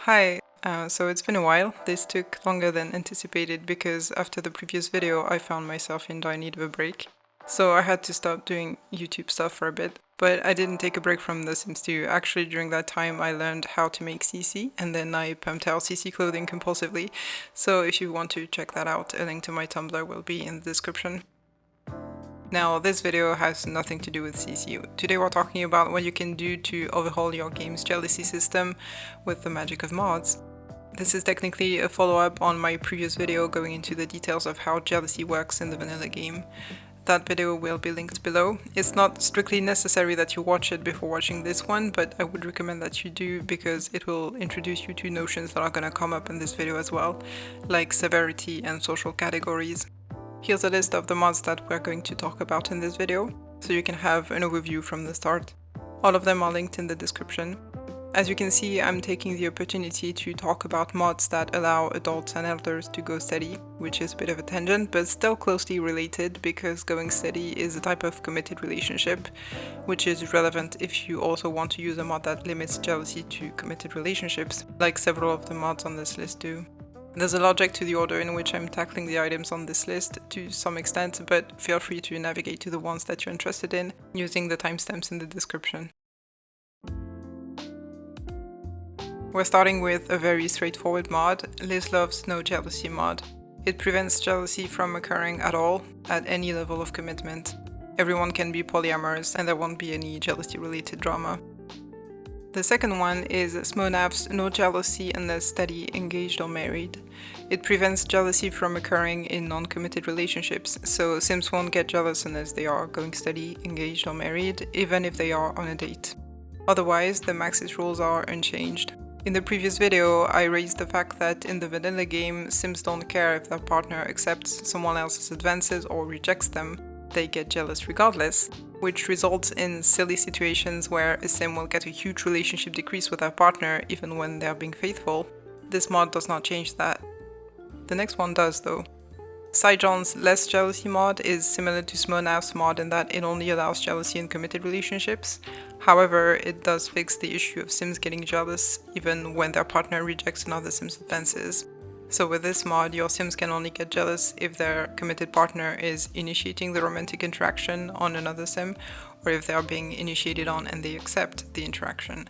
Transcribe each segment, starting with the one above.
Hi, so it's been a while. This took longer than anticipated because after the previous video I found myself in dire need of a break. So I had to stop doing YouTube stuff for a bit. But I didn't take a break from The Sims 2. Actually, during that time I learned how to make CC and then I pumped out CC clothing compulsively. So if you want to check that out, a link to my Tumblr will be in the description. Now, this video has nothing to do with CC. Today we're talking about what you can do to overhaul your game's jealousy system with the magic of mods. This is technically a follow-up on my previous video going into the details of how jealousy works in the vanilla game. That video will be linked below. It's not strictly necessary that you watch it before watching this one, but I would recommend that you do because it will introduce you to notions that are gonna come up in this video as well, like severity and social categories. Here's a list of the mods that we're going to talk about in this video, so you can have an overview from the start. All of them are linked in the description. As you can see, I'm taking the opportunity to talk about mods that allow adults and elders to go steady, which is a bit of a tangent, but still closely related because going steady is a type of committed relationship, which is relevant if you also want to use a mod that limits jealousy to committed relationships, like several of the mods on this list do. There's a logic to the order in which I'm tackling the items on this list to some extent, but feel free to navigate to the ones that you're interested in using the timestamps in the description. We're starting with a very straightforward mod, LizzLove's No Jealousy mod. It prevents jealousy from occurring at all, at any level of commitment. Everyone can be polyamorous and there won't be any jealousy-related drama. The second one is Smonaff's No Jealousy Unless Steady, Engaged or Married. It prevents jealousy from occurring in non-committed relationships, so Sims won't get jealous unless they are going steady, engaged or married, even if they are on a date. Otherwise, the Maxis rules are unchanged. In the previous video, I raised the fact that in the vanilla game, Sims don't care if their partner accepts someone else's advances or rejects them. They get jealous regardless, which results in silly situations where a sim will get a huge relationship decrease with their partner even when they are being faithful. This mod does not change that. The next one does though. Cyjon's Less Jealousy mod is similar to Smonaff's mod in that it only allows jealousy in committed relationships. However, it does fix the issue of Sims getting jealous even when their partner rejects another Sim's advances. So with this mod, your Sims can only get jealous if their committed partner is initiating the romantic interaction on another Sim, or if they are being initiated on and they accept the interaction.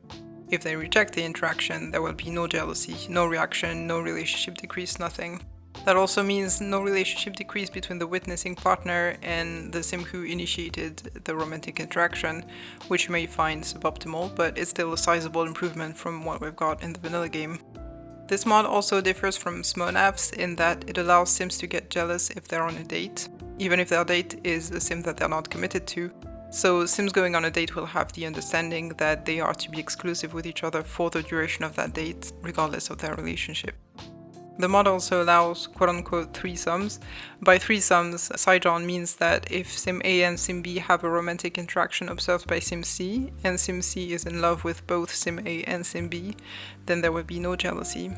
If they reject the interaction, there will be no jealousy, no reaction, no relationship decrease, nothing. That also means no relationship decrease between the witnessing partner and the Sim who initiated the romantic interaction, which you may find suboptimal, but it's still a sizable improvement from what we've got in the vanilla game. This mod also differs from Smonaff's in that it allows Sims to get jealous if they're on a date, even if their date is a Sim that they're not committed to. So Sims going on a date will have the understanding that they are to be exclusive with each other for the duration of that date, regardless of their relationship. The mod also allows quote-unquote threesomes. By threesomes, Cyjon means that if Sim A and Sim B have a romantic interaction observed by Sim C, and Sim C is in love with both Sim A and Sim B, then there will be no jealousy.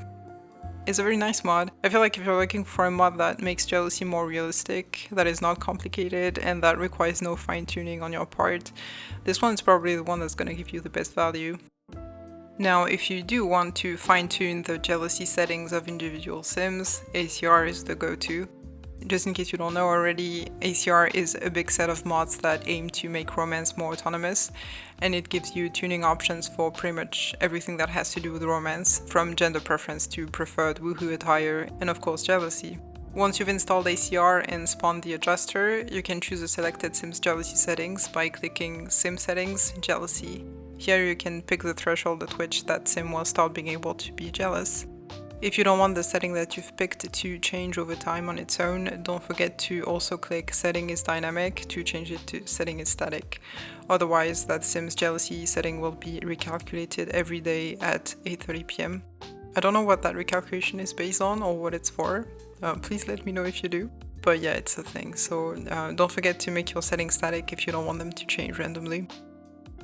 It's a very nice mod. I feel like if you're looking for a mod that makes jealousy more realistic, that is not complicated, and that requires no fine-tuning on your part, this one is probably the one that's gonna give you the best value. Now, if you do want to fine-tune the jealousy settings of individual Sims, ACR is the go-to. Just in case you don't know already, ACR is a big set of mods that aim to make romance more autonomous, and it gives you tuning options for pretty much everything that has to do with romance, from gender preference to preferred woohoo attire, and of course jealousy. Once you've installed ACR and spawned the adjuster, you can choose a selected Sim's jealousy settings by clicking Sim Settings, Jealousy. Here you can pick the threshold at which that Sim will start being able to be jealous. If you don't want the setting that you've picked to change over time on its own, don't forget to also click Setting is Dynamic to change it to Setting is Static. Otherwise, that Sim's jealousy setting will be recalculated every day at 8:30 p.m. I don't know what that recalculation is based on or what it's for. Please let me know if you do. But yeah, it's a thing, so don't forget to make your settings static if you don't want them to change randomly.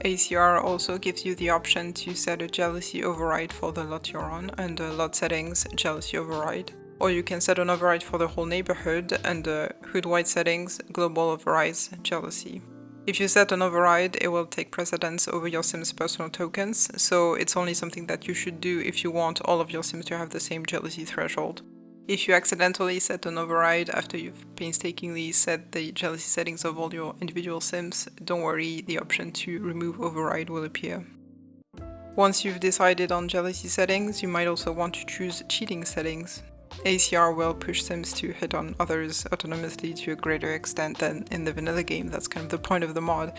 ACR also gives you the option to set a jealousy override for the lot you're on under lot settings, jealousy override. Or you can set an override for the whole neighborhood under hood white settings, global overrides, jealousy. If you set an override, it will take precedence over your sim's personal tokens, so it's only something that you should do if you want all of your sims to have the same jealousy threshold. If you accidentally set an override after you've painstakingly set the jealousy settings of all your individual sims, don't worry, the option to remove override will appear. Once you've decided on jealousy settings, you might also want to choose cheating settings. ACR will push sims to hit on others autonomously to a greater extent than in the vanilla game, that's kind of the point of the mod,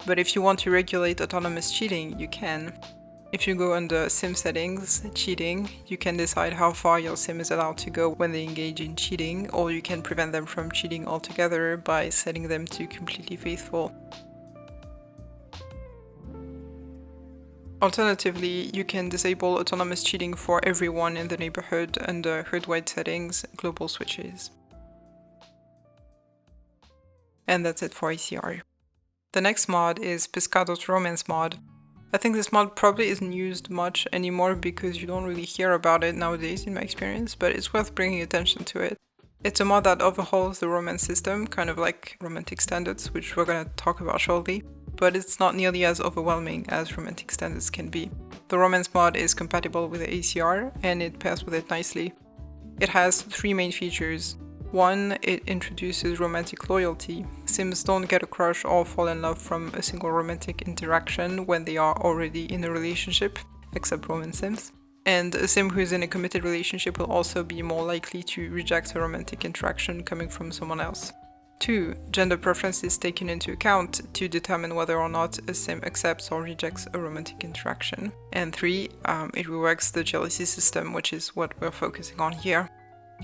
but if you want to regulate autonomous cheating, you can. If you go under sim settings, cheating, you can decide how far your sim is allowed to go when they engage in cheating, or you can prevent them from cheating altogether by setting them to completely faithful. Alternatively, you can disable autonomous cheating for everyone in the neighborhood under herd-wide settings, global switches. And that's it for ACR. The next mod is Pescado's romance mod. I think this mod probably isn't used much anymore because you don't really hear about it nowadays in my experience, but it's worth bringing attention to it. It's a mod that overhauls the romance system, kind of like romantic standards, which we're gonna talk about shortly, but it's not nearly as overwhelming as romantic standards can be. The romance mod is compatible with the ACR and it pairs with it nicely. It has 3 main features. 1, it introduces romantic loyalty. Sims don't get a crush or fall in love from a single romantic interaction when they are already in a relationship, except romance sims. And a sim who is in a committed relationship will also be more likely to reject a romantic interaction coming from someone else. 2. Gender preference is taken into account to determine whether or not a sim accepts or rejects a romantic interaction. And 3. It reworks the jealousy system, which is what we're focusing on here.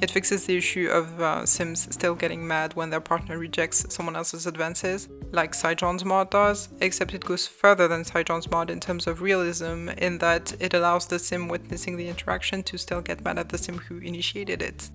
It fixes the issue of sims still getting mad when their partner rejects someone else's advances, like Cyjon's mod does, except it goes further than Cyjon's mod in terms of realism, in that it allows the sim witnessing the interaction to still get mad at the sim who initiated it.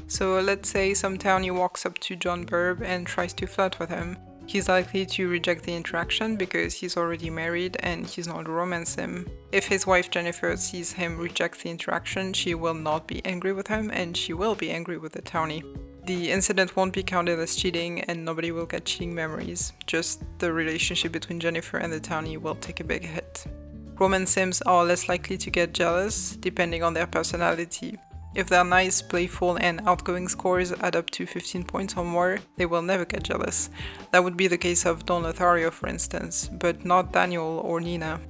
So let's say some townie walks up to John Burb and tries to flirt with him. He's likely to reject the interaction because he's already married and he's not a romance sim. If his wife Jennifer sees him reject the interaction, she will not be angry with him and she will be angry with the townie. The incident won't be counted as cheating and nobody will get cheating memories, just the relationship between Jennifer and the townie will take a big hit. Romance sims are less likely to get jealous, depending on their personality. If their nice, playful, and outgoing scores add up to 15 points or more, they will never get jealous. That would be the case of Don Lothario, for instance, but not Daniel or Nina.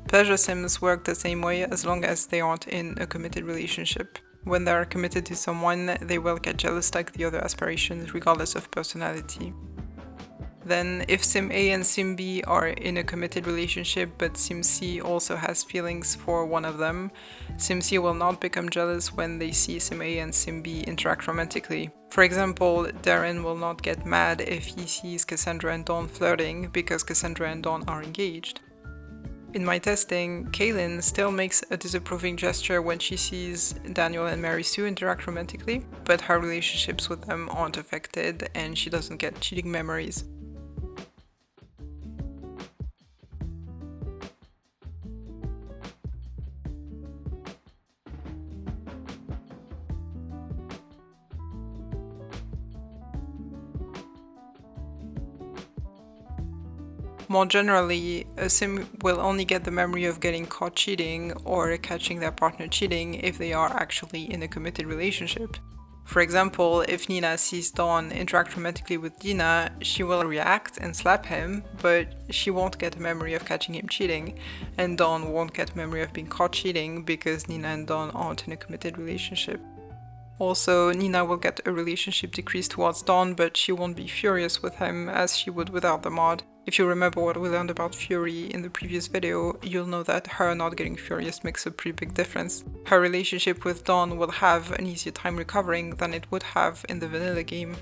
Pleasure sims work the same way as long as they aren't in a committed relationship. When they are committed to someone, they will get jealous like the other aspirations, regardless of personality. Then, if Sim A and Sim B are in a committed relationship but Sim C also has feelings for one of them, Sim C will not become jealous when they see Sim A and Sim B interact romantically. For example, Darren will not get mad if he sees Cassandra and Dawn flirting because Cassandra and Dawn are engaged. In my testing, Kaylin still makes a disapproving gesture when she sees Daniel and Mary Sue interact romantically, but her relationships with them aren't affected and she doesn't get cheating memories. More generally, a sim will only get the memory of getting caught cheating or catching their partner cheating if they are actually in a committed relationship. For example, if Nina sees Dawn interact romantically with Dina, she will react and slap him, but she won't get a memory of catching him cheating, and Dawn won't get a memory of being caught cheating because Nina and Dawn aren't in a committed relationship. Also, Nina will get a relationship decrease towards Dawn, but she won't be furious with him as she would without the mod. If you remember what we learned about Fury in the previous video, you'll know that her not getting furious makes a pretty big difference. Her relationship with Dawn will have an easier time recovering than it would have in the vanilla game.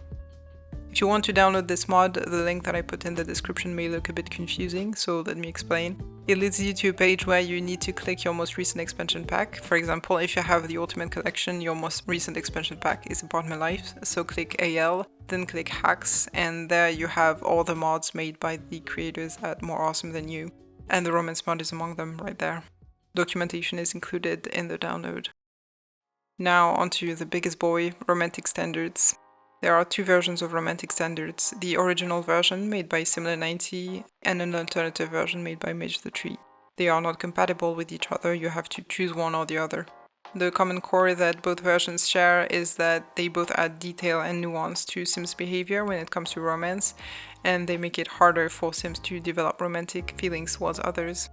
If you want to download this mod, the link that I put in the description may look a bit confusing, so let me explain. It leads you to a page where you need to click your most recent expansion pack. For example, if you have the Ultimate Collection, your most recent expansion pack is Apartment Life, so click AL, then click Hacks, and there you have all the mods made by the creators at More Awesome Than You. And the romance mod is among them right there. Documentation is included in the download. Now onto the biggest boy, romantic standards. There are two versions of romantic standards, the original version made by Similar90 and an alternative version made by Midge3. They are not compatible with each other, you have to choose one or the other. The common core that both versions share is that they both add detail and nuance to Sims behavior when it comes to romance, and they make it harder for Sims to develop romantic feelings towards others.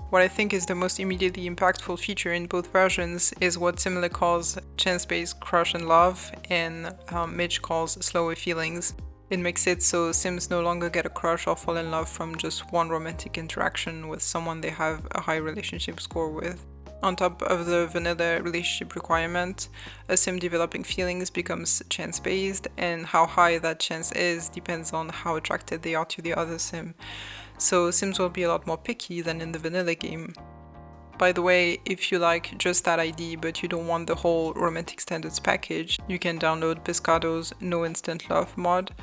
What I think is the most immediately impactful feature in both versions is what Similar calls chance-based crush and love, and Midge calls slower feelings. It makes it so Sims no longer get a crush or fall in love from just one romantic interaction with someone they have a high relationship score with. On top of the vanilla relationship requirement, a Sim developing feelings becomes chance-based, and how high that chance is depends on how attracted they are to the other Sim. So Sims will be a lot more picky than in the vanilla game. By the way, if you like just that ID but you don't want the whole romantic standards package, you can download Pescado's No Instant Love mod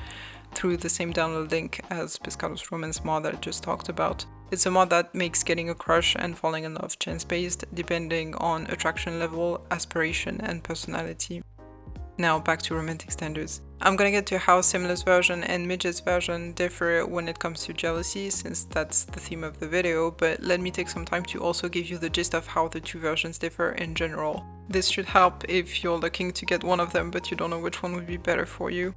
through the same download link as Pescado's romance mod that I just talked about. It's a mod that makes getting a crush and falling in love chance-based depending on attraction level, aspiration, and personality. Now back to romantic standards. I'm gonna get to how Similar's version and Midge's version differ when it comes to jealousy, since that's the theme of the video, but let me take some time to also give you the gist of how the two versions differ in general. This should help if you're looking to get one of them but you don't know which one would be better for you.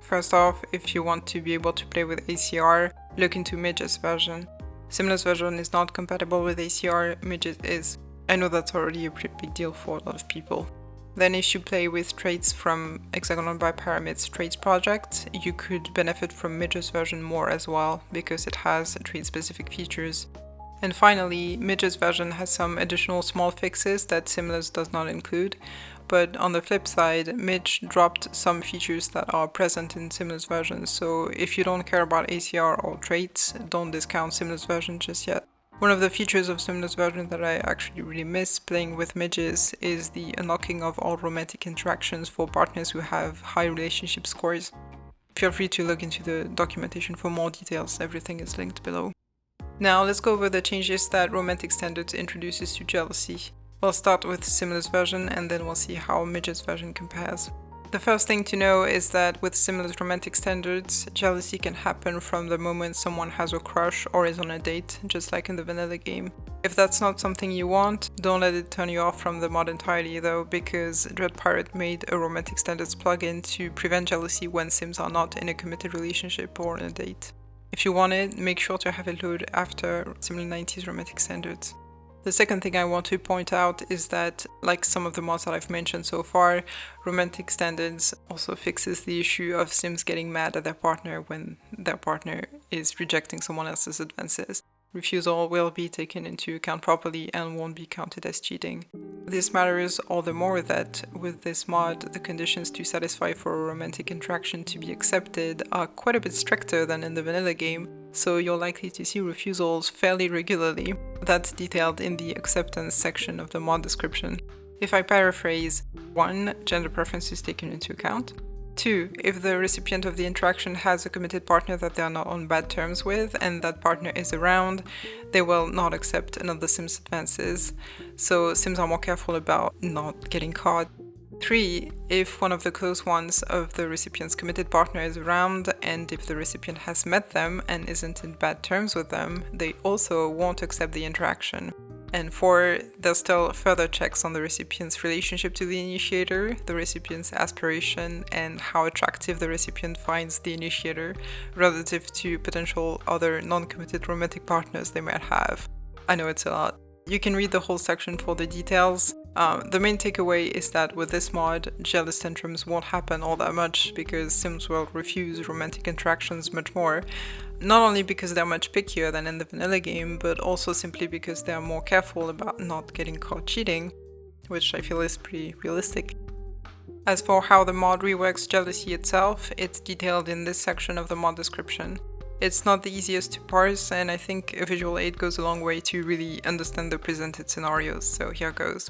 First off, if you want to be able to play with ACR, look into Midge's version. Similar's version is not compatible with ACR, Midge's is. I know that's already a pretty big deal for a lot of people. Then if you play with traits from Hexagonal by Pyramid's traits project, you could benefit from Midge's version more as well, because it has trait-specific features. And finally, Midge's version has some additional small fixes that Similar's does not include, but on the flip side, Midge dropped some features that are present in Similar's version, so if you don't care about ACR or traits, don't discount Similar's version just yet. One of the features of Similar's version that I actually really miss playing with Midge's is the unlocking of all romantic interactions for partners who have high relationship scores. Feel free to look into the documentation for more details, everything is linked below. Now let's go over the changes that romantic standards introduces to jealousy. We'll start with Similar's version and then we'll see how Midge's version compares. The first thing to know is that with Similar's romantic standards, jealousy can happen from the moment someone has a crush or is on a date, just like in the vanilla game. If that's not something you want, don't let it turn you off from the mod entirely though, because Dread Pirate made a romantic standards plugin to prevent jealousy when Sims are not in a committed relationship or on a date. If you want it, make sure to have it load after Similar90's romantic standards. The second thing I want to point out is that, like some of the mods that I've mentioned so far, romantic standards also fixes the issue of Sims getting mad at their partner when their partner is rejecting someone else's advances. Refusal will be taken into account properly and won't be counted as cheating. This matters all the more that with this mod, the conditions to satisfy for a romantic interaction to be accepted are quite a bit stricter than in the vanilla game, so you're likely to see refusals fairly regularly. That's detailed in the acceptance section of the mod description. If I paraphrase, 1. Gender preference is taken into account. 2. If the recipient of the interaction has a committed partner that they are not on bad terms with and that partner is around, they will not accept another Sim's advances, so Sims are more careful about not getting caught. 3. If one of the close ones of the recipient's committed partner is around and if the recipient has met them and isn't in bad terms with them, they also won't accept the interaction. And 4, there's still further checks on the recipient's relationship to the initiator, the recipient's aspiration, and how attractive the recipient finds the initiator relative to potential other non-committed romantic partners they might have. I know it's a lot. You can read the whole section for the details. The main takeaway is that with this mod, jealous tantrums won't happen all that much because Sims will refuse romantic interactions much more. Not only because they're much pickier than in the vanilla game, but also simply because they're more careful about not getting caught cheating, which I feel is pretty realistic. As for how the mod reworks jealousy itself, it's detailed in this section of the mod description. It's not the easiest to parse, and I think a visual aid goes a long way to really understand the presented scenarios, so here goes.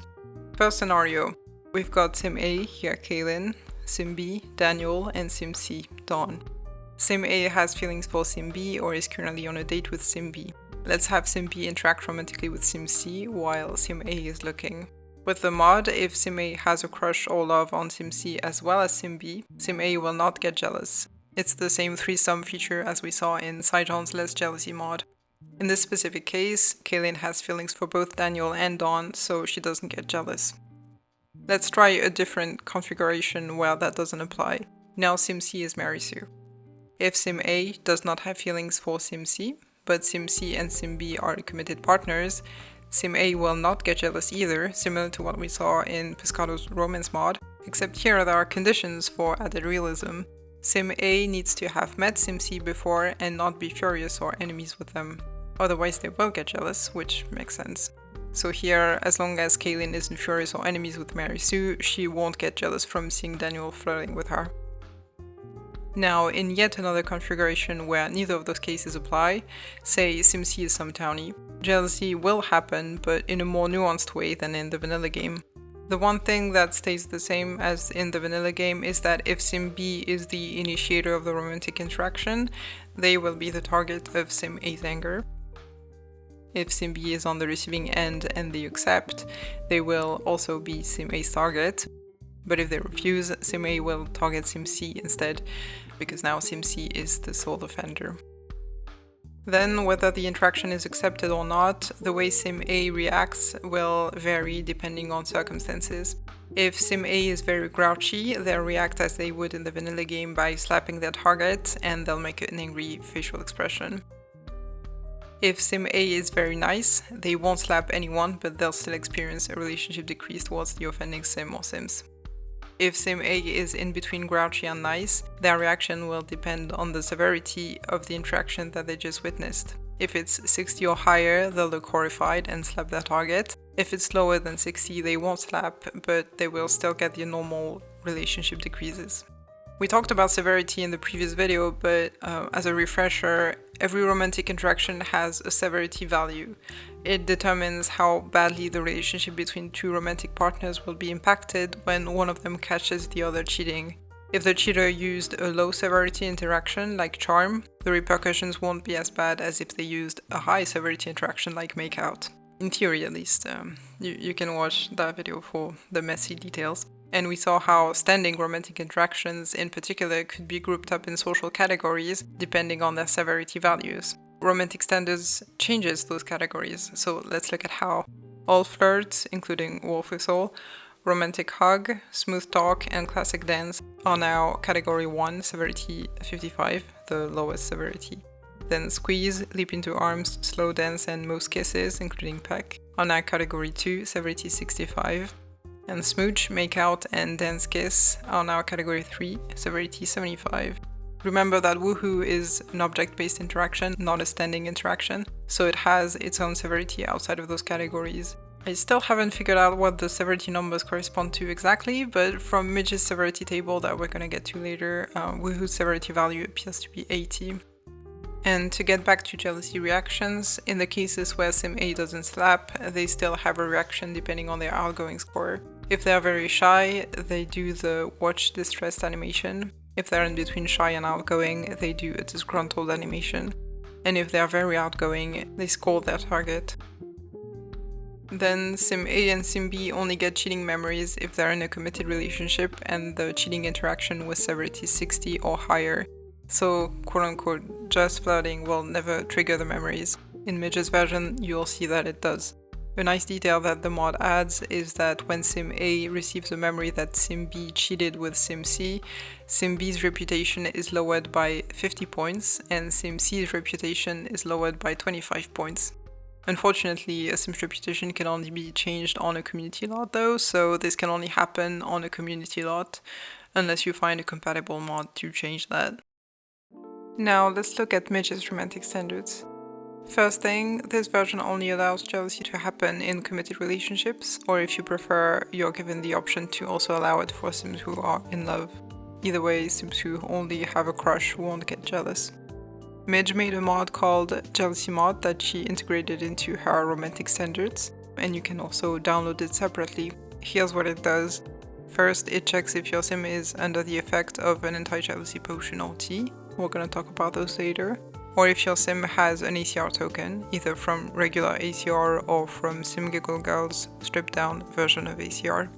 First scenario, we've got Sim A, here Kaylin, Sim B, Daniel, and Sim C, Dawn. Sim A has feelings for Sim B or is currently on a date with Sim B. Let's have Sim B interact romantically with Sim C while Sim A is looking. With the mod, if Sim A has a crush or love on Sim C as well as Sim B, Sim A will not get jealous. It's the same threesome feature as we saw in Cyjon's Less Jealousy mod. In this specific case, Kaylin has feelings for both Daniel and Dawn, so she doesn't get jealous. Let's try a different configuration where that doesn't apply. Now Sim C is Mary Sue. If Sim A does not have feelings for Sim C, but Sim C and Sim B are committed partners, Sim A will not get jealous either, similar to what we saw in Pescado's romance mod, except here there are conditions for added realism. Sim A needs to have met Sim C before and not be furious or enemies with them. Otherwise they will get jealous, which makes sense. So here, as long as Kaylin isn't furious or enemies with Mary Sue, she won't get jealous from seeing Daniel flirting with her. Now, in yet another configuration where neither of those cases apply, say Sim C is some townie, jealousy will happen, but in a more nuanced way than in the vanilla game. The one thing that stays the same as in the vanilla game is that if Sim B is the initiator of the romantic interaction, they will be the target of Sim A's anger. If Sim B is on the receiving end and they accept, they will also be Sim A's target. But if they refuse, Sim A will target Sim C instead, because now Sim C is the sole offender. Then, whether the interaction is accepted or not, the way Sim A reacts will vary depending on circumstances. If Sim A is very grouchy, they'll react as they would in the vanilla game by slapping their target, and they'll make an angry facial expression. If Sim A is very nice, they won't slap anyone, but they'll still experience a relationship decrease towards the offending Sim or Sims. If Sim A is in between grouchy and nice, their reaction will depend on the severity of the interaction that they just witnessed. If it's 60 or higher, they'll look horrified and slap their target. If it's lower than 60, they won't slap, but they will still get the normal relationship decreases. We talked about severity in the previous video, but as a refresher, every romantic interaction has a severity value. It determines how badly the relationship between two romantic partners will be impacted when one of them catches the other cheating. If the cheater used a low severity interaction like charm, the repercussions won't be as bad as if they used a high severity interaction like makeout. In theory, at least. You can watch that video for the messy details. And we saw how standing romantic interactions in particular could be grouped up in social categories depending on their severity values. Romantic standards changes those categories, so let's look at how. All flirts, including wolf whistle, romantic hug, smooth talk, and classic dance are now category 1, severity 55, the lowest severity. Then squeeze, leap into arms, slow dance, and most kisses, including peck, are now category 2, severity 65. And smooch, make out, and dance kiss are now category 3, severity 75. Remember that woohoo is an object-based interaction, not a standing interaction, so it has its own severity outside of those categories. I still haven't figured out what the severity numbers correspond to exactly, but from Midge's severity table that we're gonna get to later, woohoo's severity value appears to be 80. And to get back to jealousy reactions, in the cases where Sim A doesn't slap, they still have a reaction depending on their outgoing score. If they're very shy, they do the watch distressed animation. If they're in between shy and outgoing, they do a disgruntled animation. And if they're very outgoing, they scold their target. Then Sim A and Sim B only get cheating memories if they're in a committed relationship and the cheating interaction was severity 60 or higher. So, quote-unquote, just flirting will never trigger the memories. In Midge's version, you'll see that it does. A nice detail that the mod adds is that when Sim A receives a memory that Sim B cheated with Sim C, Sim B's reputation is lowered by 50 points, and Sim C's reputation is lowered by 25 points. Unfortunately, a Sim's reputation can only be changed on a community lot though, so this can only happen on a community lot, unless you find a compatible mod to change that. Now let's look at Midge's romantic standards. First thing, this version only allows jealousy to happen in committed relationships, or if you prefer, you're given the option to also allow it for Sims who are in love. Either way, Sims who only have a crush won't get jealous. Midge made a mod called Jealousy Mod that she integrated into her romantic standards, and you can also download it separately. Here's what it does. First, it checks if your Sim is under the effect of an anti-jealousy potion or tea. We're gonna talk about those later. or if your sim has an ACR token, either from regular ACR or from SimGiggleGirl's stripped down version of ACR.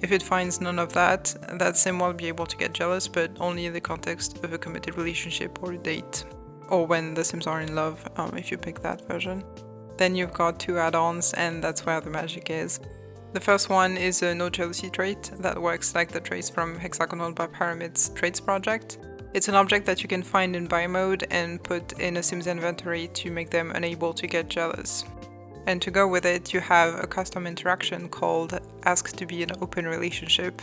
If it finds none of that, that sim will be able to get jealous, but only in the context of a committed relationship or a date, or when the sims are in love, if you pick that version. Then you've got two add-ons, and that's where the magic is. The first one is a no jealousy trait that works like the traits from Hexagonal by Pyramid's traits project. It's an object that you can find in buy mode and put in a sim's inventory to make them unable to get jealous. And to go with it, you have a custom interaction called Ask to be in an open relationship.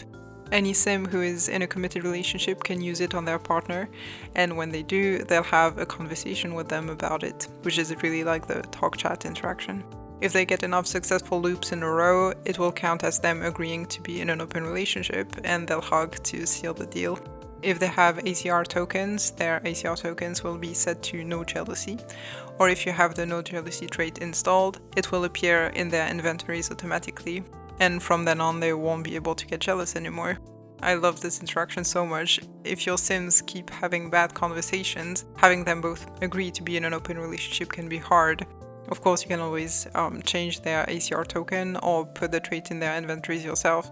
Any sim who is in a committed relationship can use it on their partner, and when they do, they'll have a conversation with them about it, which is really like the talk chat interaction. If they get enough successful loops in a row, it will count as them agreeing to be in an open relationship, and they'll hug to seal the deal. If they have ACR tokens, their ACR tokens will be set to no jealousy, or if you have the no jealousy trait installed, it will appear in their inventories automatically, and from then on they won't be able to get jealous anymore. I love this interaction so much. If your sims keep having bad conversations, having them both agree to be in an open relationship can be hard. Of course, you can always change their ACR token or put the trait in their inventories yourself.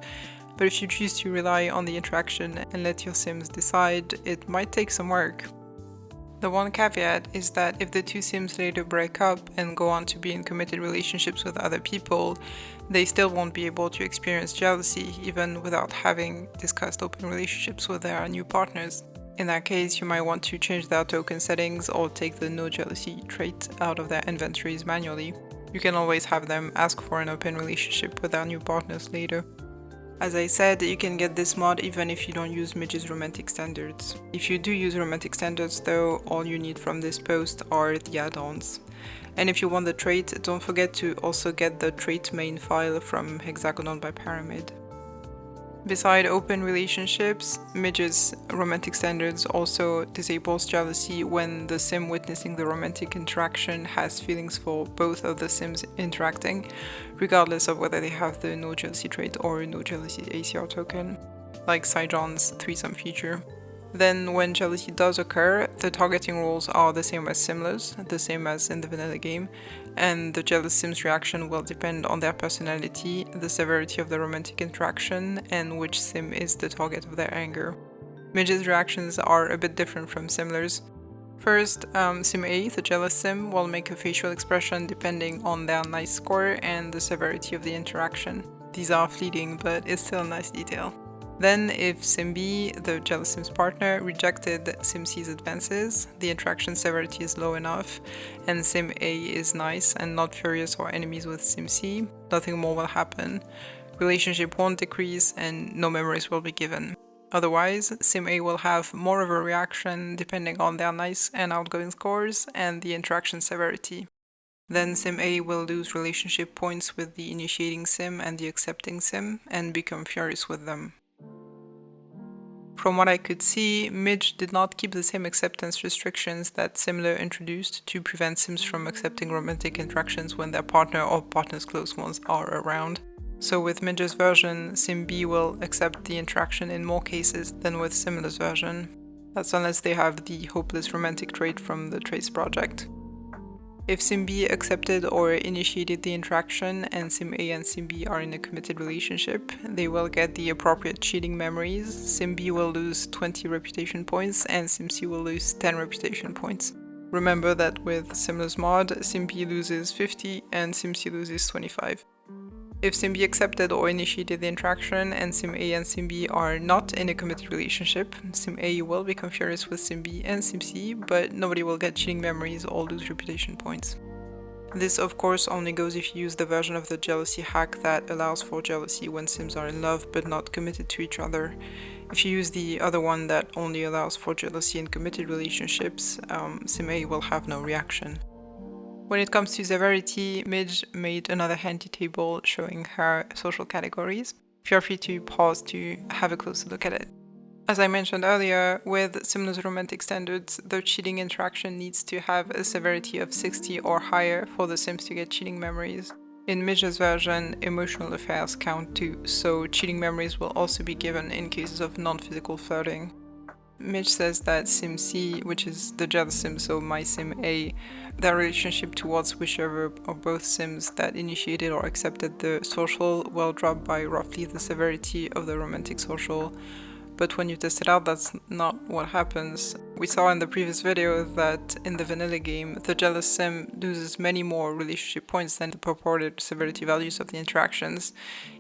But if you choose to rely on the interaction and let your sims decide, it might take some work. The one caveat is that if the two sims later break up and go on to be in committed relationships with other people, they still won't be able to experience jealousy even without having discussed open relationships with their new partners. In that case, you might want to change their token settings or take the no jealousy trait out of their inventories manually. You can always have them ask for an open relationship with their new partners later. As I said, you can get this mod even if you don't use Midge's romantic standards. If you do use romantic standards though, all you need from this post are the add-ons. And if you want the trait, don't forget to also get the trait main file from Hexagonal by Pyramid. Beside open relationships, Midge's romantic standards also disables jealousy when the sim witnessing the romantic interaction has feelings for both of the sims interacting, regardless of whether they have the no jealousy trait or no jealousy ACR token, like Cyjon's threesome feature. Then when jealousy does occur, the targeting rules are the same as Simless, the same as in the vanilla game, and the jealous sim's reaction will depend on their personality, the severity of the romantic interaction, and which sim is the target of their anger. Midge's reactions are a bit different from Simler's. First, Sim A, the jealous sim, will make a facial expression depending on their nice score and the severity of the interaction. These are fleeting, but it's still a nice detail. Then, if Sim B, the jealous sim's partner, rejected Sim C's advances, the interaction severity is low enough, and Sim A is nice and not furious or enemies with Sim C, nothing more will happen. Relationship won't decrease and no memories will be given. Otherwise, Sim A will have more of a reaction depending on their nice and outgoing scores and the interaction severity. Then Sim A will lose relationship points with the initiating sim and the accepting sim and become furious with them. From what I could see, Midge did not keep the same acceptance restrictions that Simler introduced to prevent sims from accepting romantic interactions when their partner or partner's close ones are around. So with Midge's version, Sim B will accept the interaction in more cases than with Simler's version. That's unless they have the hopeless romantic trait from the Trace project. If Sim B accepted or initiated the interaction and Sim A and Sim B are in a committed relationship, they will get the appropriate cheating memories. Sim B will lose 20 reputation points and Sim C will lose 10 reputation points. Remember that with Simler's mod, Sim B loses 50 and Sim C loses 25. If Sim B accepted or initiated the interaction and Sim A and Sim B are not in a committed relationship, Sim A will become furious with Sim B and Sim C, but nobody will get cheating memories or lose reputation points. This of course only goes if you use the version of the jealousy hack that allows for jealousy when sims are in love but not committed to each other. If you use the other one that only allows for jealousy in committed relationships, Sim A will have no reaction. When it comes to severity, Midge made another handy table showing her social categories. Feel free to pause to have a closer look at it. As I mentioned earlier, with Simler's romantic standards, the cheating interaction needs to have a severity of 60 or higher for the sims to get cheating memories. In Midge's version, emotional affairs count too, so cheating memories will also be given in cases of non-physical flirting. Mitch says that Sim C, which is the jealous sim, so my Sim A, their relationship towards whichever of both Sims that initiated or accepted the social will drop by roughly the severity of the romantic social. But when you test it out, that's not what happens. We saw in the previous video that in the vanilla game, the jealous sim loses many more relationship points than the purported severity values of the interactions,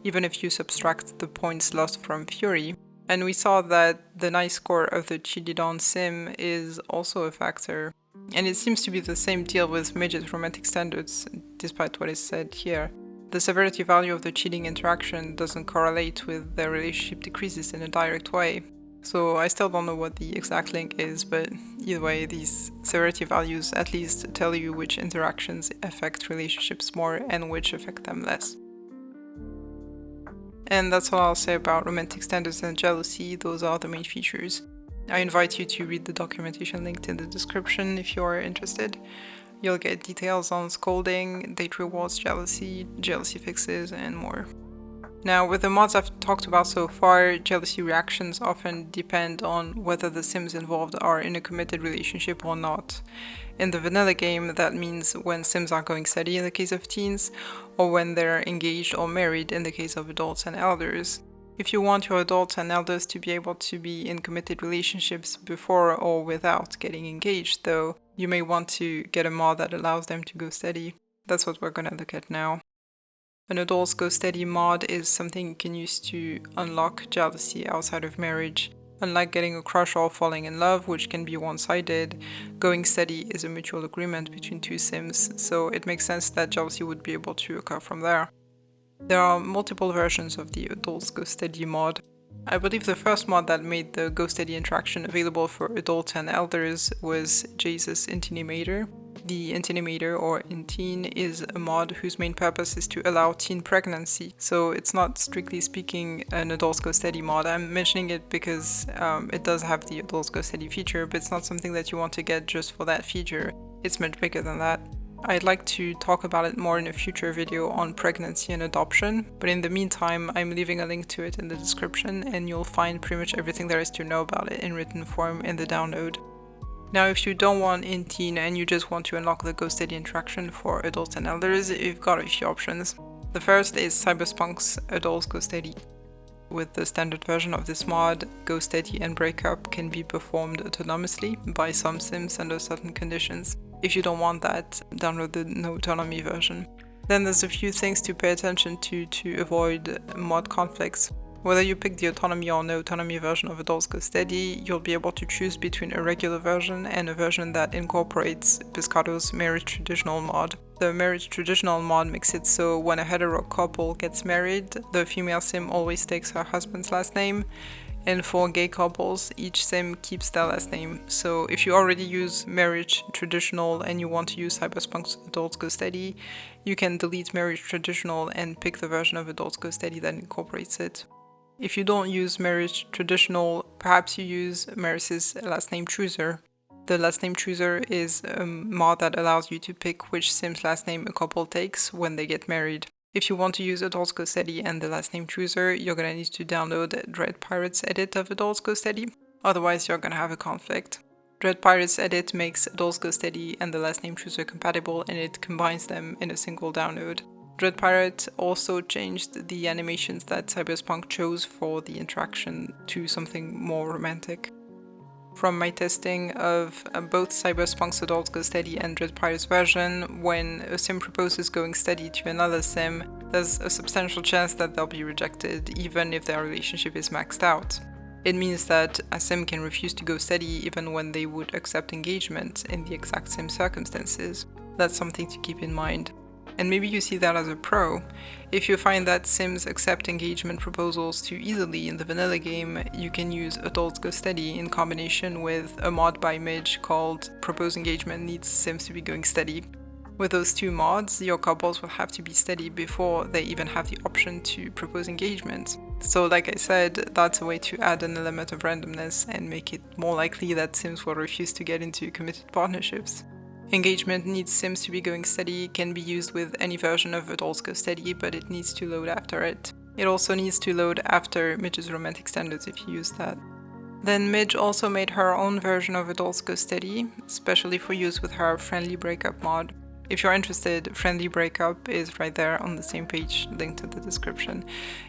even if you subtract the points lost from Fury. And we saw that the nice score of the cheated on sim is also a factor. And it seems to be the same deal with Midget's romantic standards, despite what is said here. The severity value of the cheating interaction doesn't correlate with their relationship decreases in a direct way. So I still don't know what the exact link is, but either way, these severity values at least tell you which interactions affect relationships more and which affect them less. And that's all I'll say about romantic standards and jealousy. Those are the main features. I invite you to read the documentation linked in the description if you are interested. You'll get details on scolding, date rewards, jealousy fixes, and more. Now, with the mods I've talked about so far, jealousy reactions often depend on whether the sims involved are in a committed relationship or not. In the vanilla game, that means when sims are going steady in the case of teens, or when they're engaged or married in the case of adults and elders. If you want your adults and elders to be able to be in committed relationships before or without getting engaged, though, you may want to get a mod that allows them to go steady. That's what we're gonna look at now. An adults go steady mod is something you can use to unlock jealousy outside of marriage. Unlike getting a crush or falling in love, which can be one-sided, going steady is a mutual agreement between two sims, so it makes sense that jealousy would be able to occur from there. There are multiple versions of the adults go steady mod. I believe the first mod that made the go steady interaction available for adults and elders was Jesus Intinimator. The Intinimator, or Inteen, is a mod whose main purpose is to allow teen pregnancy, so it's not strictly speaking an adults go steady mod. I'm mentioning it because it does have the adults go steady feature, but it's not something that you want to get just for that feature. It's much bigger than that. I'd like to talk about it more in a future video on pregnancy and adoption, but in the meantime, I'm leaving a link to it in the description and you'll find pretty much everything there is to know about it in written form in the download. Now, if you don't want Inteen and you just want to unlock the Go Steady interaction for adults and elders, you've got a few options. The first is Cyberspunk's Adults Go Steady. With the standard version of this mod, Go Steady and Breakup can be performed autonomously by some sims under certain conditions. If you don't want that, download the no autonomy version. Then there's a few things to pay attention to avoid mod conflicts. Whether you pick the autonomy or no autonomy version of Adults Go Steady, you'll be able to choose between a regular version and a version that incorporates Pescado's marriage traditional mod. The marriage traditional mod makes it so when a hetero couple gets married, the female sim always takes her husband's last name, and for gay couples, each sim keeps their last name. So if you already use marriage traditional and you want to use Cyberspunk's Adults Go Steady, you can delete marriage traditional and pick the version of Adults Go Steady that incorporates it. If you don't use marriage traditional, perhaps you use Maris's last name chooser. The last name chooser is a mod that allows you to pick which sim's last name a couple takes when they get married. If you want to use Adults Go Steady and the last name chooser, you're gonna need to download Dread Pirate's edit of Adults Go Steady, otherwise you're gonna have a conflict. Dread Pirate's edit makes Adults Go Steady and the last name chooser compatible and it combines them in a single download. Dread Pirate also changed the animations that Cyberspunk chose for the interaction to something more romantic. From my testing of both Cyberspunk's Adults Go Steady and Dread Pirate's version, when a sim proposes going steady to another sim, there's a substantial chance that they'll be rejected even if their relationship is maxed out. It means that a sim can refuse to go steady even when they would accept engagement in the exact same circumstances. That's something to keep in mind. And maybe you see that as a pro. If you find that sims accept engagement proposals too easily in the vanilla game, you can use Adults Go Steady in combination with a mod by Midge called Propose Engagement Needs Sims to be Going Steady. With those two mods, your couples will have to be steady before they even have the option to propose engagement. So like I said, that's a way to add an element of randomness and make it more likely that sims will refuse to get into committed partnerships. Engagement Needs Sims to be Going Steady can be used with any version of Adults Go Steady, but it needs to load after it. It also needs to load after Midge's romantic standards if you use that. Then Midge also made her own version of Adults Go Steady, especially for use with her Friendly Breakup mod. If you're interested, Friendly Breakup is right there on the same page, linked to the description.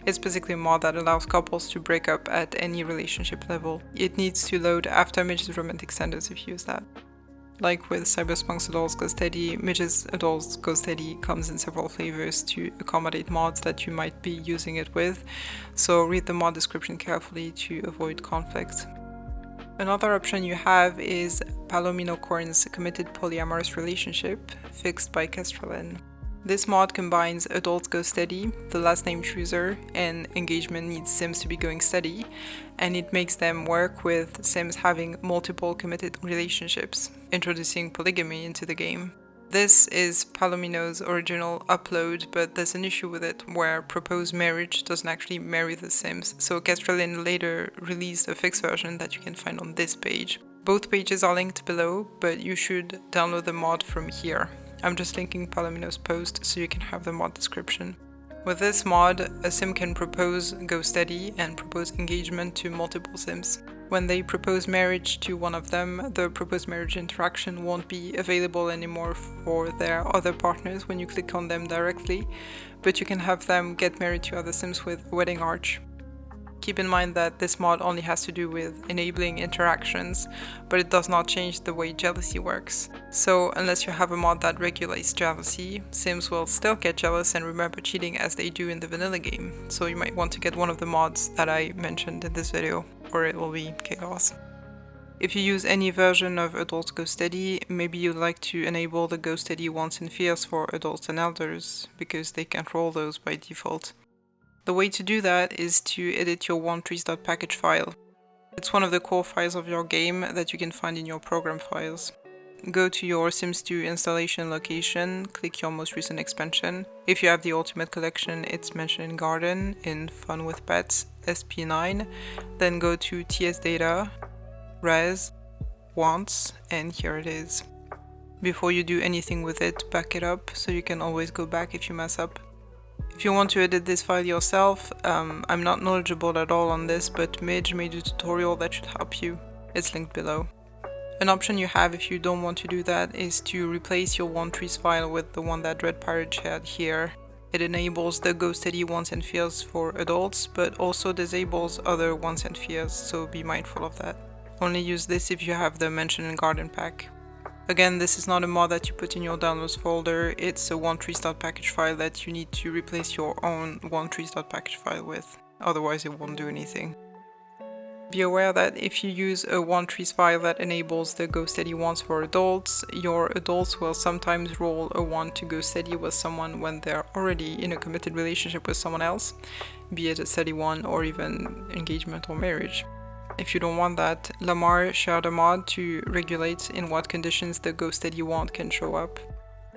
It's basically a mod that allows couples to break up at any relationship level. It needs to load after Midge's romantic standards if you use that. Like with Cyberspunk's Adults Go Steady, Midge's Adults Go Steady comes in several flavors to accommodate mods that you might be using it with, so read the mod description carefully to avoid conflict. Another option you have is Palomino Corn's Committed Polyamorous Relationship, fixed by Kestrelin. This mod combines Adults Go Steady, the last name chooser, and engagement needs Sims to be going steady, and it makes them work with Sims having multiple committed relationships, introducing polygamy into the game. This is Palomino's original upload, but there's an issue with it where proposed marriage doesn't actually marry the Sims, so Kestrelin later released a fixed version that you can find on this page. Both pages are linked below, but you should download the mod from here. I'm just linking Palomino's post so you can have the mod description. With this mod, a Sim can propose Go Steady and propose engagement to multiple Sims. When they propose marriage to one of them, the proposed marriage interaction won't be available anymore for their other partners when you click on them directly, but you can have them get married to other Sims with a wedding arch. Keep in mind that this mod only has to do with enabling interactions, but it does not change the way jealousy works. So unless you have a mod that regulates jealousy, Sims will still get jealous and remember cheating as they do in the vanilla game, so you might want to get one of the mods that I mentioned in this video, or it will be chaos. If you use any version of Adults Go Steady, maybe you'd like to enable the Go Steady wants and fears for adults and elders, because they can't roll those by default. The way to do that is to edit your wanttrees.package file. It's one of the core files of your game that you can find in your program files. Go to your Sims 2 installation location, click your most recent expansion. If you have the Ultimate Collection, it's mentioned in Garden, in Fun with Pets, SP9. Then go to TS Data, Res, Wants, and here it is. Before you do anything with it, back it up so you can always go back if you mess up. If you want to edit this file yourself, I'm not knowledgeable at all on this, but Midge made a tutorial that should help you. It's linked below. An option you have if you don't want to do that is to replace your wanttrees file with the one that Red Pirate shared here. It enables the Go Steady wants and fears for adults, but also disables other wants and fears, so be mindful of that. Only use this if you have the mentioned in Garden pack. Again, this is not a mod that you put in your downloads folder, it's a wanttrees.package file that you need to replace your own wanttrees.package file with, otherwise it won't do anything. Be aware that if you use a wanttrees file that enables the Go Steady wants for adults, your adults will sometimes roll a want to go steady with someone when they're already in a committed relationship with someone else, be it a steady one or even engagement or marriage. If you don't want that, Lamar shared a mod to regulate in what conditions the Go Steady want can show up.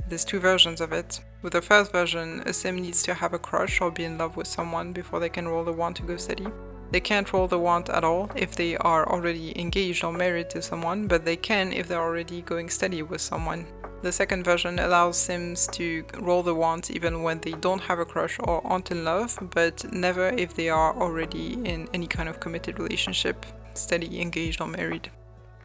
There's two versions of it. With the first version, a Sim needs to have a crush or be in love with someone before they can roll the want to go steady. They can't roll the want at all if they are already engaged or married to someone, but they can if they're already going steady with someone. The second version allows Sims to roll the want even when they don't have a crush or aren't in love, but never if they are already in any kind of committed relationship, steady, engaged or married.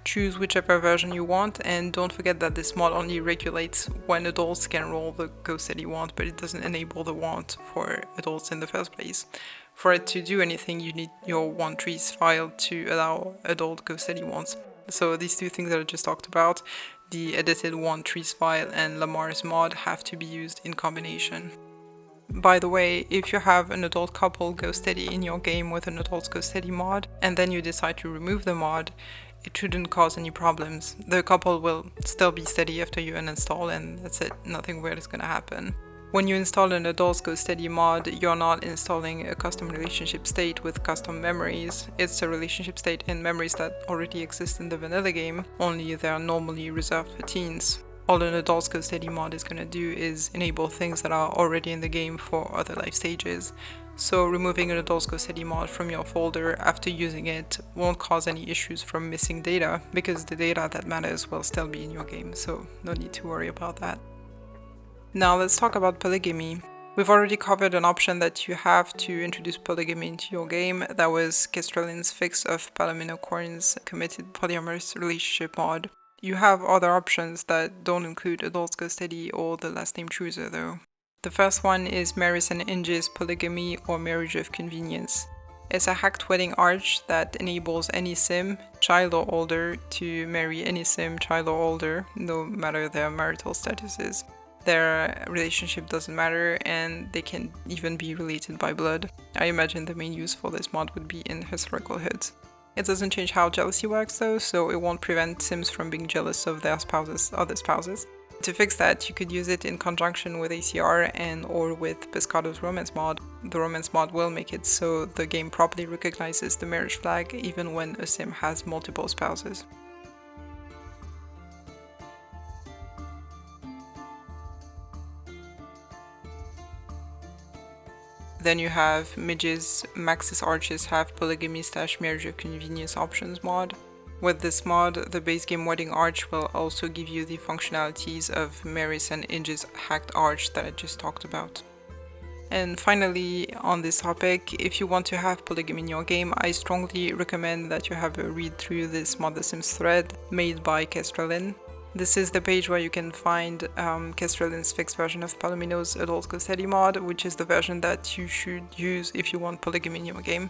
Choose whichever version you want, and don't forget that this mod only regulates when adults can roll the Go Steady want, but it doesn't enable the want for adults in the first place. For it to do anything, you need your wanttrees file to allow adult Go Steady wants. So these two things that I just talked about, the edited wanttrees file and Lamar's mod, have to be used in combination. By the way, if you have an adult couple Go Steady in your game with an adult Go Steady mod, and then you decide to remove the mod, it shouldn't cause any problems. The couple will still be steady after you uninstall, and that's it, nothing weird is gonna happen. When you install an Adults Go Steady mod, you're not installing a custom relationship state with custom memories. It's a relationship state and memories that already exist in the vanilla game, only they are normally reserved for teens. All an Adults Go Steady mod is gonna do is enable things that are already in the game for other life stages. So removing an Adults Go Steady mod from your folder after using it won't cause any issues from missing data, because the data that matters will still be in your game, so no need to worry about that. Now let's talk about polygamy. We've already covered an option that you have to introduce polygamy into your game. That was Kestralin's fix of Palomino Corin's committed polyamorous relationship mod. You have other options that don't include adult custody or the last name chooser though. The first one is Maris and Inge's polygamy or marriage of convenience. It's a hacked wedding arch that enables any sim, child or older, to marry any sim, child or older, no matter their marital statuses. Their relationship doesn't matter, and they can even be related by blood. I imagine the main use for this mod would be in historical hoods. It doesn't change how jealousy works though, so it won't prevent sims from being jealous of their other spouses. To fix that, you could use it in conjunction with ACR and or with Pescado's romance mod. The romance mod will make it so the game properly recognizes the marriage flag even when a sim has multiple spouses. Then you have Midge's Maxis Arches have polygamy / marriage of convenience options mod. With this mod, the base game wedding arch will also give you the functionalities of Maris and Inge's hacked arch that I just talked about. And finally, on this topic, if you want to have polygamy in your game, I strongly recommend that you have a read through this Mod The Sims thread made by Kestralin. This is the page where you can find Kestralin's fixed version of Palomino's adult custody mod, which is the version that you should use if you want polygamy in your game.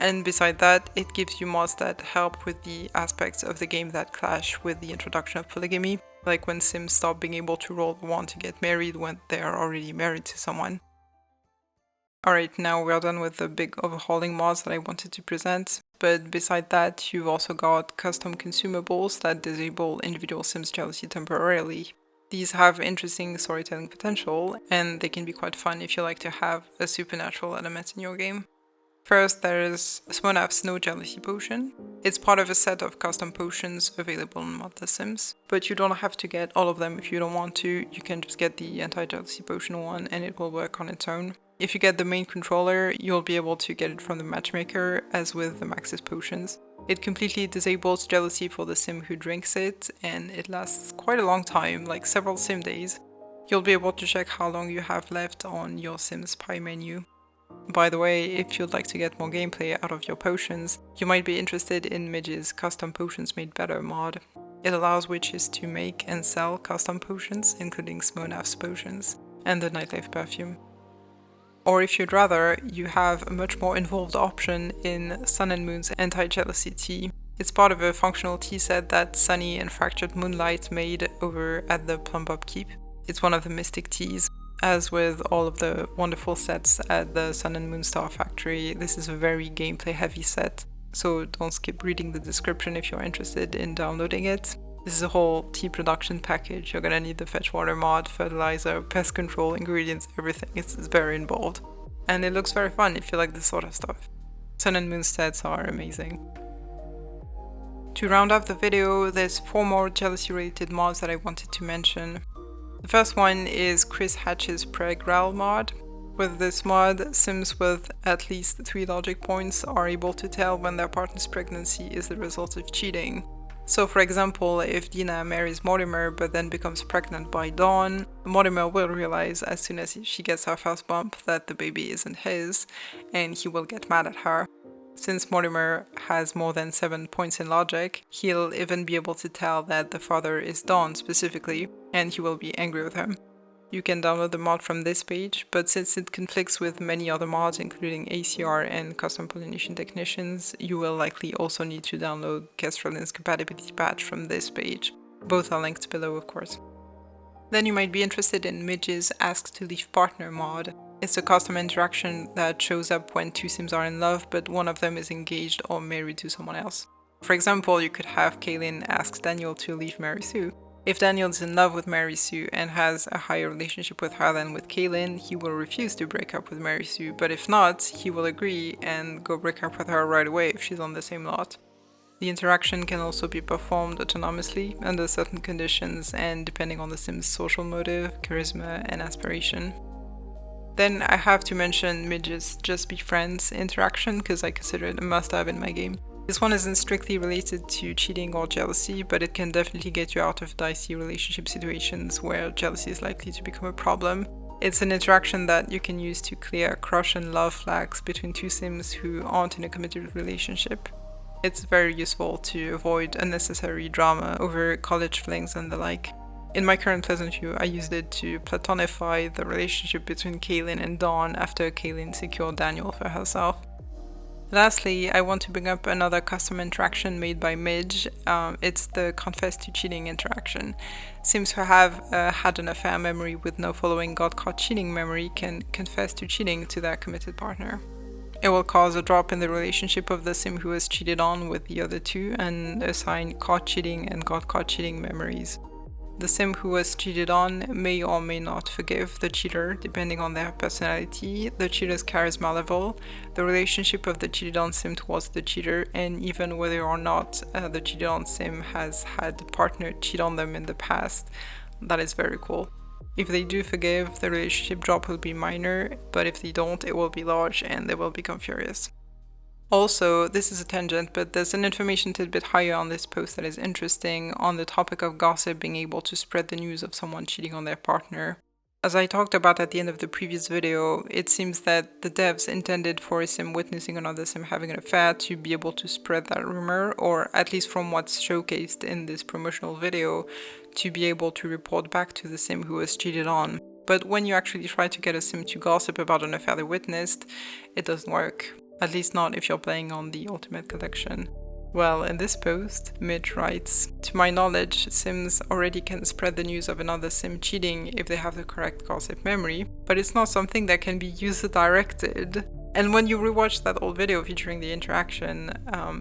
And beside that, it gives you mods that help with the aspects of the game that clash with the introduction of polygamy, like when sims stop being able to roll the one to get married when they are already married to someone. Alright, now we're done with the big overhauling mods that I wanted to present, but beside that, you've also got custom consumables that disable individual sims' jealousy temporarily. These have interesting storytelling potential, and they can be quite fun if you like to have a supernatural element in your game. First, there is Smonaff's No Jealousy Potion. It's part of a set of custom potions available in Mod The Sims, but you don't have to get all of them if you don't want to. You can just get the anti-jealousy potion one and it will work on its own. If you get the main controller, you'll be able to get it from the matchmaker, as with the Maxis potions. It completely disables jealousy for the sim who drinks it, and it lasts quite a long time, like several sim days. You'll be able to check how long you have left on your sim's pie menu. By the way, if you'd like to get more gameplay out of your potions, you might be interested in Midge's Custom Potions Made Better mod. It allows witches to make and sell custom potions, including Smonaff's potions, and the Nightlife perfume. Or if you'd rather, you have a much more involved option in Sun and Moon's Anti-Jealousy Tea. It's part of a functional tea set that Sunny and Fractured Moonlight made over at the Plum Bob Keep. It's one of the mystic teas. As with all of the wonderful sets at the Sun and Moon Star Factory, this is a very gameplay heavy set, so don't skip reading the description if you're interested in downloading it. This is a whole tea production package. You're gonna need the fetch water mod, fertilizer, pest control, ingredients, everything. It's very involved. And it looks very fun if you like this sort of stuff. Sun and Moon sets are amazing. To round off the video, there's 4 more jealousy related mods that I wanted to mention. The first one is Chris Hatch's Preg-Ral mod. With this mod, sims with at least 3 logic points are able to tell when their partner's pregnancy is the result of cheating. So for example, if Dina marries Mortimer but then becomes pregnant by Dawn, Mortimer will realize as soon as she gets her first bump that the baby isn't his, and he will get mad at her. Since Mortimer has more than 7 points in logic, he'll even be able to tell that the father is Dawn specifically, and he will be angry with him. You can download the mod from this page, but since it conflicts with many other mods including ACR and Custom Pollination Technicians, you will likely also need to download Kestralin's compatibility patch from this page. Both are linked below, of course. Then you might be interested in Midge's Ask to Leave Partner mod. It's a custom interaction that shows up when 2 sims are in love, but one of them is engaged or married to someone else. For example, you could have Kaylin ask Daniel to leave Mary Sue. If Daniel is in love with Mary Sue and has a higher relationship with her than with Kaylin, he will refuse to break up with Mary Sue, but if not, he will agree and go break up with her right away if she's on the same lot. The interaction can also be performed autonomously under certain conditions and depending on the sim's social motive, charisma, and aspiration. Then I have to mention Midge's Just Be Friends interaction because I consider it a must-have in my game. This one isn't strictly related to cheating or jealousy, but it can definitely get you out of dicey relationship situations where jealousy is likely to become a problem. It's an interaction that you can use to clear crush and love flags between two sims who aren't in a committed relationship. It's very useful to avoid unnecessary drama over college flings and the like. In my current Pleasant View, I used it to platonify the relationship between Kaylin and Dawn after Kaylin secured Daniel for herself. Lastly, I want to bring up another custom interaction made by Midge. It's the confess to cheating interaction. Sims who have had an affair memory with no following got caught cheating memory can confess to cheating to their committed partner. It will cause a drop in the relationship of the sim who was cheated on with the other two and assign caught cheating and got caught cheating memories. The sim who was cheated on may or may not forgive the cheater depending on their personality, the cheater's charisma level, the relationship of the cheated on sim towards the cheater, and even whether or not the cheated on sim has had a partner cheat on them in the past. That is very cool. If they do forgive, the relationship drop will be minor, but if they don't, it will be large and they will become furious. Also, this is a tangent, but there's an information tidbit higher on this post that is interesting on the topic of gossip being able to spread the news of someone cheating on their partner. As I talked about at the end of the previous video, it seems that the devs intended for a sim witnessing another sim having an affair to be able to spread that rumor, or at least from what's showcased in this promotional video, to be able to report back to the sim who was cheated on. But when you actually try to get a sim to gossip about an affair they witnessed, it doesn't work. At least not if you're playing on the Ultimate Collection. Well, in this post, Midge writes, "To my knowledge, sims already can spread the news of another sim cheating if they have the correct gossip memory, but it's not something that can be user-directed." And when you rewatch that old video featuring the interaction,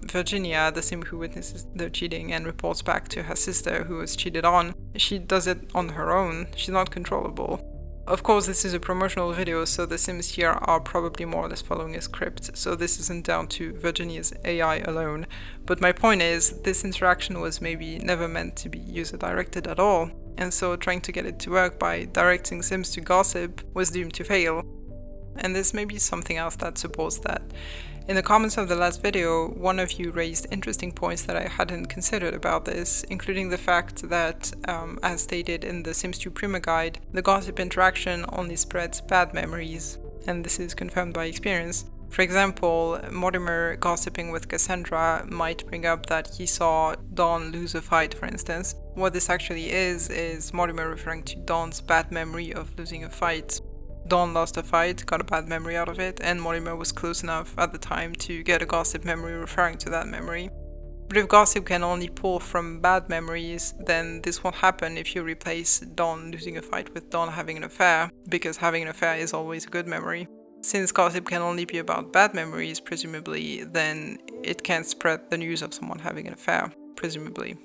Virginia, the sim who witnesses the cheating and reports back to her sister who was cheated on, she does it on her own. She's not controllable. Of course, this is a promotional video, so the sims here are probably more or less following a script, so this isn't down to Virginia's AI alone. But my point is, this interaction was maybe never meant to be user-directed at all, and so trying to get it to work by directing sims to gossip was doomed to fail. And this may be something else that supports that. In the comments of the last video, one of you raised interesting points that I hadn't considered about this, including the fact that, as stated in the Sims 2 Prima Guide, the gossip interaction only spreads bad memories, and this is confirmed by experience. For example, Mortimer gossiping with Cassandra might bring up that he saw Dawn lose a fight, for instance. What this actually is Mortimer referring to Dawn's bad memory of losing a fight. Dawn lost a fight, got a bad memory out of it, and Mortimer was close enough at the time to get a gossip memory referring to that memory. But if gossip can only pull from bad memories, then this won't happen if you replace Dawn losing a fight with Dawn having an affair, because having an affair is always a good memory. Since gossip can only be about bad memories, presumably, then it can't spread the news of someone having an affair, presumably.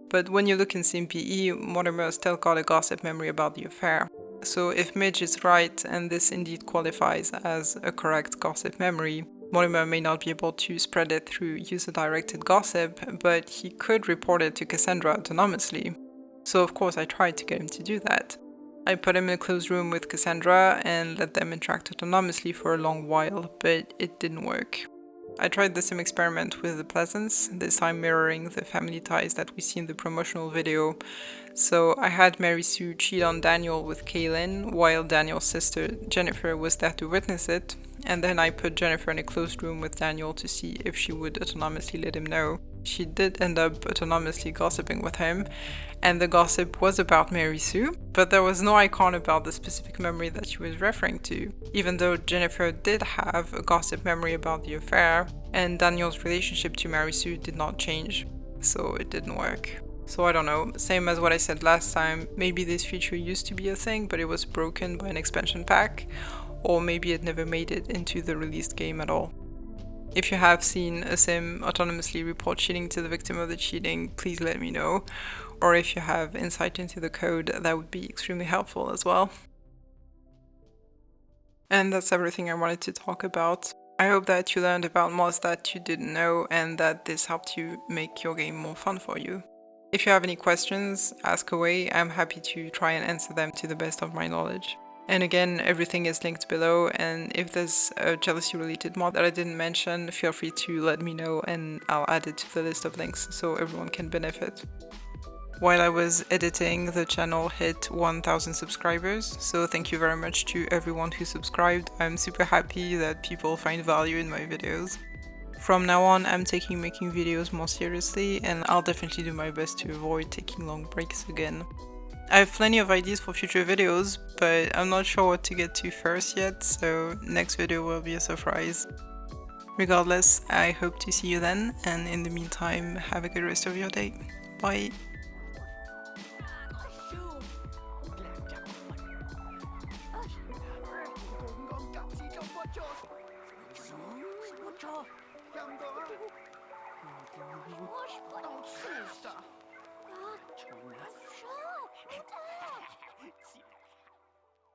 But when you look in SimPE, Mortimer still got a gossip memory about the affair. So if Midge is right, and this indeed qualifies as a correct gossip memory, Mortimer may not be able to spread it through user-directed gossip, but he could report it to Cassandra autonomously. So of course I tried to get him to do that. I put him in a closed room with Cassandra and let them interact autonomously for a long while, but it didn't work. I tried the same experiment with the Pleasants, this time mirroring the family ties that we see in the promotional video. So I had Mary Sue cheat on Daniel with Kaylin, while Daniel's sister Jennifer was there to witness it, and then I put Jennifer in a closed room with Daniel to see if she would autonomously let him know. She did end up autonomously gossiping with him, and the gossip was about Mary Sue, but there was no icon about the specific memory that she was referring to, even though Jennifer did have a gossip memory about the affair, and Daniel's relationship to Mary Sue did not change, so it didn't work. So I don't know, same as what I said last time, maybe this feature used to be a thing, but it was broken by an expansion pack, or maybe it never made it into the released game at all. If you have seen a sim autonomously report cheating to the victim of the cheating, please let me know. Or if you have insight into the code, that would be extremely helpful as well. And that's everything I wanted to talk about. I hope that you learned about mods that you didn't know and that this helped you make your game more fun for you. If you have any questions, ask away. I'm happy to try and answer them to the best of my knowledge. And again, everything is linked below, and if there's a jealousy related mod that I didn't mention, feel free to let me know and I'll add it to the list of links so everyone can benefit. While I was editing, the channel hit 1000 subscribers, so thank you very much to everyone who subscribed. I'm super happy that people find value in my videos. From now on, I'm taking making videos more seriously, and I'll definitely do my best to avoid taking long breaks again. I have plenty of ideas for future videos, but I'm not sure what to get to first yet, so next video will be a surprise. Regardless, I hope to see you then, and in the meantime, have a good rest of your day. Bye! Ghostrifter.